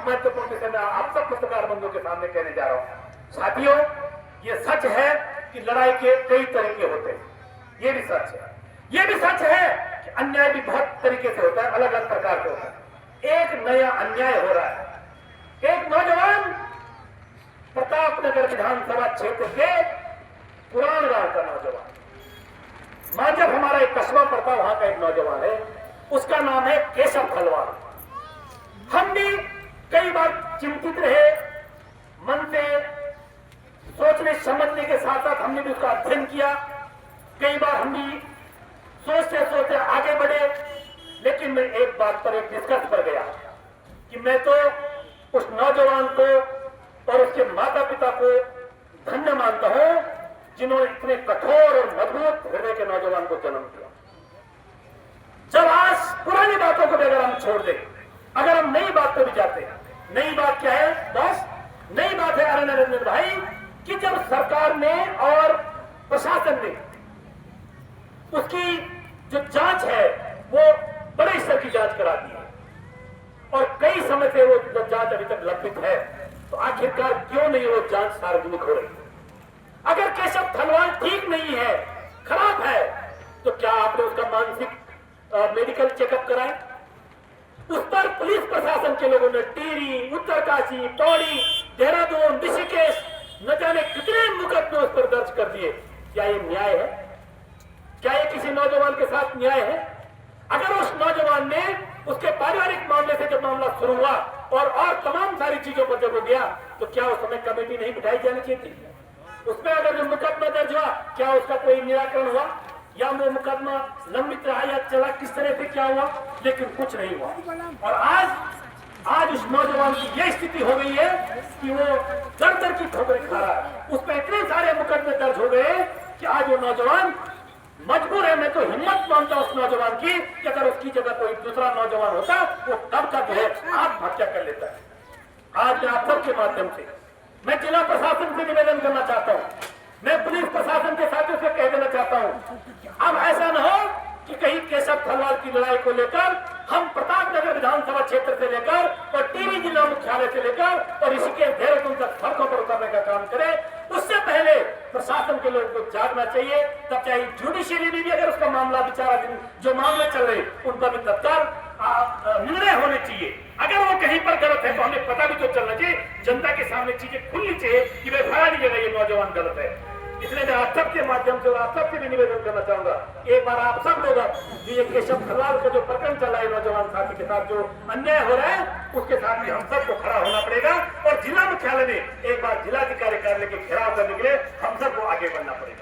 महत्वपूर्ण विषय मैं आप सब पत्रकार बंधुओं के सामने कहने जा रहा हूं। साथियों, ये सच है कि लड़ाई के कई तरीके होते हैं, ये भी सच है। ये भी सच है कि अन्याय भी बहुत तरीके से होता है, अलग अलग प्रकार के होता है। एक नया अन्याय हो रहा है। एक नौजवान प्रतापनगर विधानसभा क्षेत्र के पुराण गांव का नौजवान, मांजर हमारा एक कस्बा पड़ता, वहां का एक नौजवान है, उसका नाम है केशव खलवार। हम भी कई बार चिंतित रहे, मन से सोचने समझने के साथ साथ हमने भी उसका अध्ययन किया। कई बार हम भी सोचते सोचते आगे बढ़े, लेकिन मैं एक बात पर एक निष्कर्ष पर गया कि मैं तो उस नौजवान को और उसके माता पिता को धन्य मानता हूं जिन्होंने इतने कठोर और मजबूत हृदय के नौजवान को जन्म दिया। जब आज पुरानी बातों को भी अगर हम छोड़ दें, अगर हम नई बात पर भी जाते हैं, नई बात क्या है बस? नई बात है अरण्य रंजन भाई कि जब सरकार ने और प्रशासन ने उसकी जो जांच है वो बड़े स्तर की जांच करा दी है और कई समय से वो जांच अभी तक लंबित है, तो आखिरकार क्यों नहीं वो जांच सार्वजनिक हो रही है? अगर केशव खलवार ठीक नहीं है, खराब है, तो क्या आपने उसका मानसिक मेडिकल चेकअप कराया? उस पर पुलिस प्रशासन के लोगों ने टिहरी, उत्तरकाशी, पौड़ी, देहरादून, ऋषिकेश न जाने कितने मुकदमे उस पर दर्ज कर दिए। क्या ये न्याय है? क्या ये किसी नौजवान के साथ न्याय है? अगर उस नौजवान ने उसके पारिवारिक मामले से जब मामला शुरू हुआ और तमाम सारी चीजों पर जब हो गया, तो क्या उस समय कमेटी नहीं बिठाई जानी चाहिए थी? उसमें अगर जो मुकदमा दर्ज हुआ, क्या उसका कोई निराकरण हुआ या वो मुकदमा लंबित रहा या चला, किस तरह से क्या हुआ? लेकिन कुछ नहीं हुआ। और आज उस नौजवान की यह स्थिति हो गई है कि वो दर दर की ठोकरें खा रहा है। उस पर इतने सारे मुकदमे दर्ज हो गए कि आज वो नौजवान मजबूर है। मैं तो हिम्मत मानता हूं उस नौजवान की कि अगर उसकी जगह कोई दूसरा नौजवान होता वो तब तक है आत्महत्या कर लेता है। आज मैं आप सबके माध्यम से मैं जिला प्रशासन से निवेदन करना चाहता हूं, मैं पुलिस प्रशासन के साथियों से कह देना चाहता हूं, अब ऐसा न हो कि कहीं केशव खलवार की लड़ाई को लेकर हम प्रतापनगर विधानसभा क्षेत्र से लेकर और टिहरी जिला मुख्यालय से लेकर और ऋषिकेश देहरादून तक सड़कों पर उतरने का काम करें। उससे पहले प्रशासन के लोगों को जागना चाहिए। तब चाहे जुडिशियरी में भी अगर उसका मामला विचाराधीन जो मामले चल रहे उन पर भी तत्काल निर्णय होने चाहिए। अगर वो कहीं पर गलत है तो हमें पता भी तो चलना चाहिए, जनता के सामने चीजें खुलनी चाहिए कि भाई फलानी जगह ये नौजवान गलत है। इसलिए मैं आप सबके माध्यम से और आप सबसे भी निवेदन करना चाहूंगा, एक बार आप सब लोग ये केशव खलवार का जो प्रकरण चल रहा है नौजवान साथी के साथ जो अन्याय हो रहा है उसके साथ भी हम सबको खड़ा होना पड़ेगा और जिला मुख्यालय में एक बार जिलाधिकारी कार्यालय के घेराव करने के लिए हम सबको आगे बढ़ना पड़ेगा।